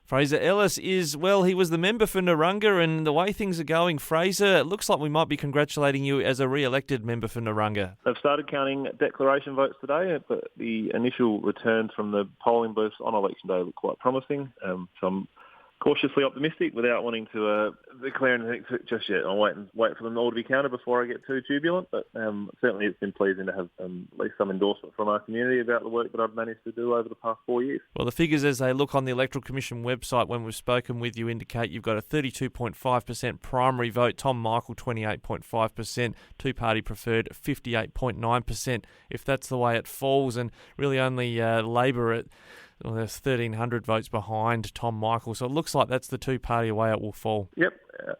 Fraser Ellis he was the member for Narunga, and the way things are going, Fraser, it looks like we might be congratulating you as a re-elected member for Narunga. They've started counting declaration votes today, but the initial returns from the polling booths on election day look quite promising. So I'm cautiously optimistic without wanting to declare anything just yet. I'll wait for them all to be counted before I get too jubilant, but certainly it's been pleasing to have at least some endorsement from our community about the work that I've managed to do over the past 4 years. Well, the figures as they look on the Electoral Commission website when we've spoken with you indicate you've got a 32.5% primary vote, Tom Michael 28.5%, two-party preferred 58.9%. If that's the way it falls, and really only Labor there's 1,300 votes behind Tom Michael, so it looks like that's the two-party way it will fall. Yep,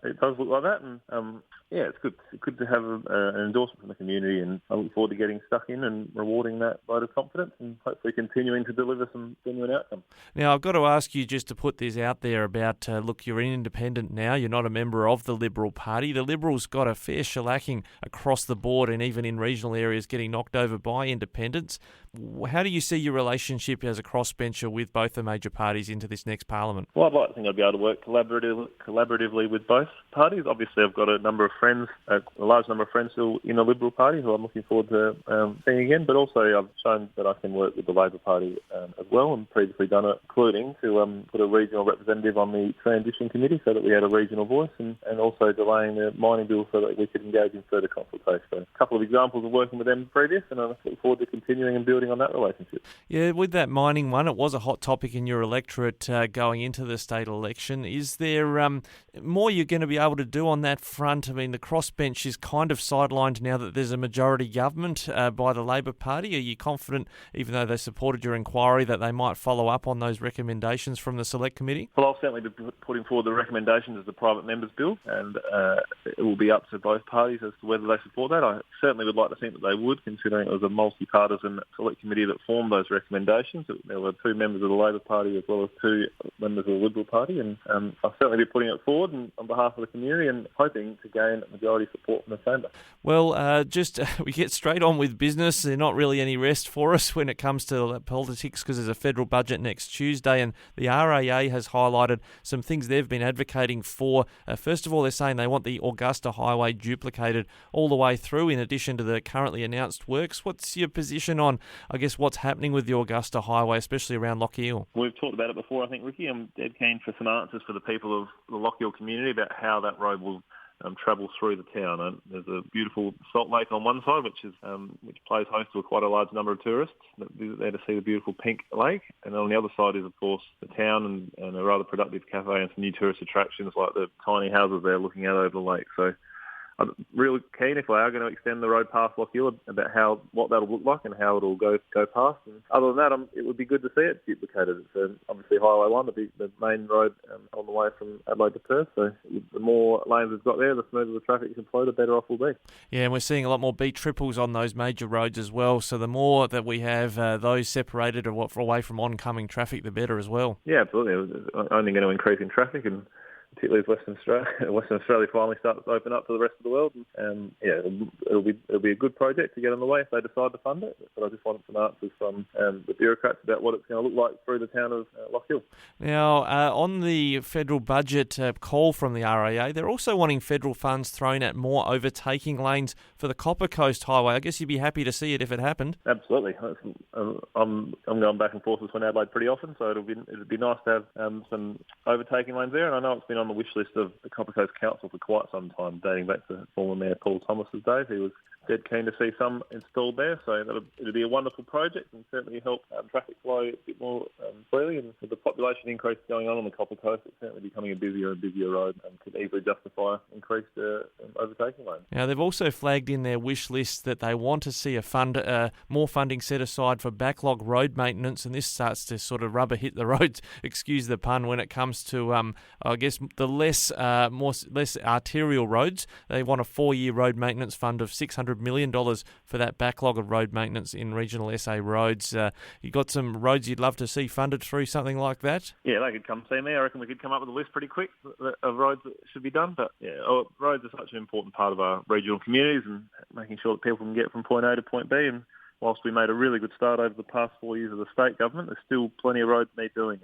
it does look like that, and it's good. It's good to have an endorsement from the community, and I look forward to getting stuck in and rewarding that vote of confidence and hopefully continuing to deliver some genuine outcomes. Now, I've got to ask you just to put this out there about, you're an independent now, you're not a member of the Liberal Party. The Liberals got a fair shellacking across the board and even in regional areas getting knocked over by independents. How do you see your relationship as a crossbencher with both the major parties into this next parliament? Well, I'd like to think I'd be able to work collaboratively with both parties. Obviously, I've got a large number of friends still in the Liberal Party who I'm looking forward to seeing again, but also I've shown that I can work with the Labor Party as well, and previously done it, including to put a regional representative on the transition committee so that we had a regional voice, and also delaying the mining bill so that we could engage in further consultation. So a couple of examples of working with them previous, and I look forward to continuing and building on that relationship. Yeah, with that mining one, it was a hot topic in your electorate going into the state election. Is there more you're going to be able to do on that front? I mean, the crossbench is kind of sidelined now that there's a majority government by the Labor Party. Are you confident, even though they supported your inquiry, that they might follow up on those recommendations from the Select Committee? Well, I'll certainly be putting forward the recommendations as the private members' bill, and it will be up to both parties as to whether they support that. I certainly would like to think that they would, considering it was a multi-partisan Select Committee that formed those recommendations. There were 2 members of the Labor Party as well as 2 members of the Liberal Party, and I'll certainly be putting it forward on behalf of the community and hoping to gain majority support from the Chamber. Well, we get straight on with business. There's not really any rest for us when it comes to politics because there's a federal budget next Tuesday, and the RAA has highlighted some things they've been advocating for. First of all, they're saying they want the Augusta Highway duplicated all the way through in addition to the currently announced works. What's your position on, I guess, what's happening with the Augusta Highway, especially around Lochiel? We've talked about it before, I think, Ricky. I'm dead keen for some answers for the people of the Lochiel community about how that road will travel through the town. And there's a beautiful salt lake on one side, which plays host to quite a large number of tourists that visit there to see the beautiful pink lake. And on the other side is, of course, the town and a rather productive cafe and some new tourist attractions like the tiny houses there looking out over the lake. So I'm really keen, if we are going to extend the road past Lochiel, about what that'll look like and how it'll go past. And other than that, it would be good to see it duplicated. It's obviously Highway 1, the main road on the way from Adelaide to Perth. So the more lanes it's got there, the smoother the traffic can flow, the better off we'll be. Yeah, and we're seeing a lot more beat triples on those major roads as well. So the more that we have those separated away from oncoming traffic, the better as well. Yeah, absolutely. It's only going to increase in traffic, and particularly as Western Australia finally starts to open up to the rest of the world. It'll be a good project to get on the way if they decide to fund it. But I just wanted some answers from the bureaucrats about what it's going to look like through the town of Lochiel. Now, on the federal budget call from the RAA, they're also wanting federal funds thrown at more overtaking lanes for the Copper Coast Highway. I guess you'd be happy to see it if it happened. Absolutely. I'm going back and forth between Adelaide pretty often, so it'd be nice to have some overtaking lanes there. And I know it's been on the wish list of the Copper Coast Council for quite some time, dating back to former Mayor Paul Thomas's days. He was dead keen to see some installed there, so it'll be a wonderful project and certainly help traffic flow a bit more freely. And with the population increase going on the Copper Coast, it's certainly becoming a busier and busier road and could easily justify increased overtaking lanes. Now, they've also flagged in their wish list that they want to see more funding set aside for backlog road maintenance, and this starts to sort of rubber hit the roads, excuse the pun, when it comes to, I guess, the less arterial roads. They want a 4-year road maintenance fund of $600 million for that backlog of road maintenance in regional SA roads. You got some roads you'd love to see funded through something like that? Yeah, they could come see me. I reckon we could come up with a list pretty quick of roads that should be done. But yeah, roads are such an important part of our regional communities and making sure that people can get from point A to point B. And whilst we made a really good start over the past 4 years of the state government, there's still plenty of roads need doing.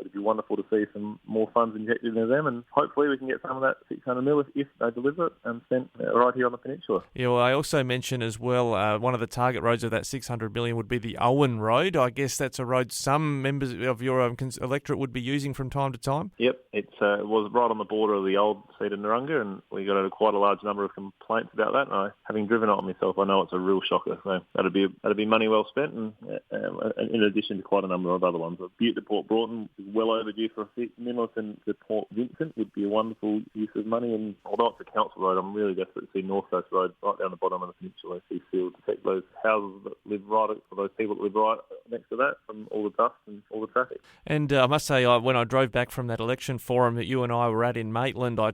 It'd be wonderful to see some more funds injected into them, and hopefully we can get some of that 600 mil if they deliver it and spent right here on the peninsula. Yeah, well, I also mentioned as well, one of the target roads of that 600 million would be the Owen Road. I guess that's a road some members of your electorate would be using from time to time. Yep, it was right on the border of the old seat of Narunga, and we got quite a large number of complaints about that. And having driven it on myself, I know it's a real shocker. So that'd be money well spent, and in addition to quite a number of other ones. Butte to Port Broughton is well overdue for a fix. Middleton to Port Vincent would be a wonderful use of money. And although it's a council road, I'm really desperate to see North Coast Road right down the bottom of the peninsula, see sealed to protect those houses that live right, for those people that live right next to that, from all the dust and all the traffic. And I must say, when I drove back from that election forum that you and I were at in Maitland, I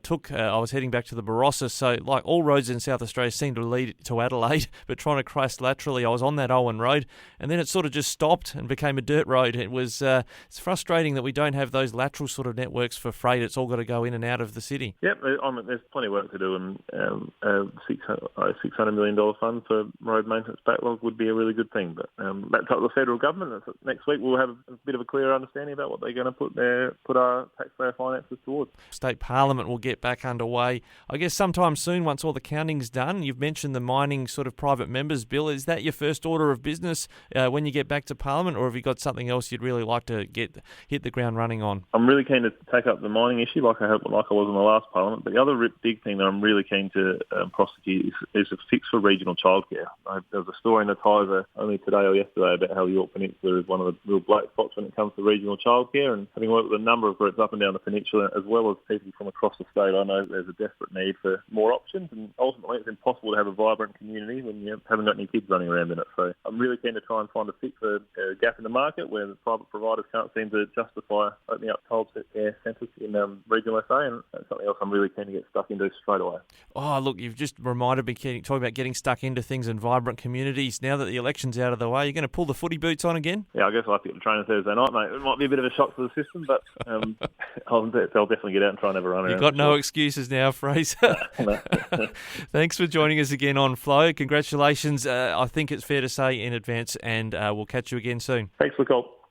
was heading back to the Barossa. So, like all roads in South Australia seem to lead to Adelaide, but trying to cross laterally, I was on that Owen Road, and then it sort of just stopped and became a dirt road. It was it's frustrating that we don't have those lateral sort of networks for freight. It's all got to go in and out of the city. Yep, there's plenty of work to do, and $600 million fund for road maintenance backlog would be a really good thing. But that's up to the federal government. Next week we'll have a bit of a clearer understanding about what they're going to put our taxpayer finances towards. State Parliament will get back underway, I guess, sometime soon once all the counting's done. You've mentioned the mining sort of private members bill. Is that your first order of business when you get back to Parliament, or have you got something else you'd really like to hit the ground running on? I'm really keen to take up the mining issue like I was in the last Parliament. But the other big thing that I'm really keen to prosecute is a fix for regional childcare. There was a story in the Tiser only today or yesterday about how the Yorke Peninsula is one of the real black spots when it comes to regional childcare, and having worked with a number of groups up and down the peninsula, as well as people from across the state, I know there's a desperate need for more options, and ultimately it's impossible to have a vibrant community when you haven't got any kids running around in it. So I'm really keen to try and find a fix for a gap in the market where the private providers can't seem to justify opening up childcare centres in regional SA, and that's something else I'm really keen to get stuck into straight away. Oh, look, you've just reminded me, talking about getting stuck into things and vibrant communities. Now that the election's out of the way, you're going to pull the footy boots on again? Yeah, I guess I'll have to get the train on Thursday night, mate. It might be a bit of a shock to the system, but I'll definitely get out and try and have a run around. You've got no excuses now, Fraser. Thanks for joining us again on Flow. Congratulations, I think it's fair to say, in advance, and we'll catch you again soon. Thanks for the call.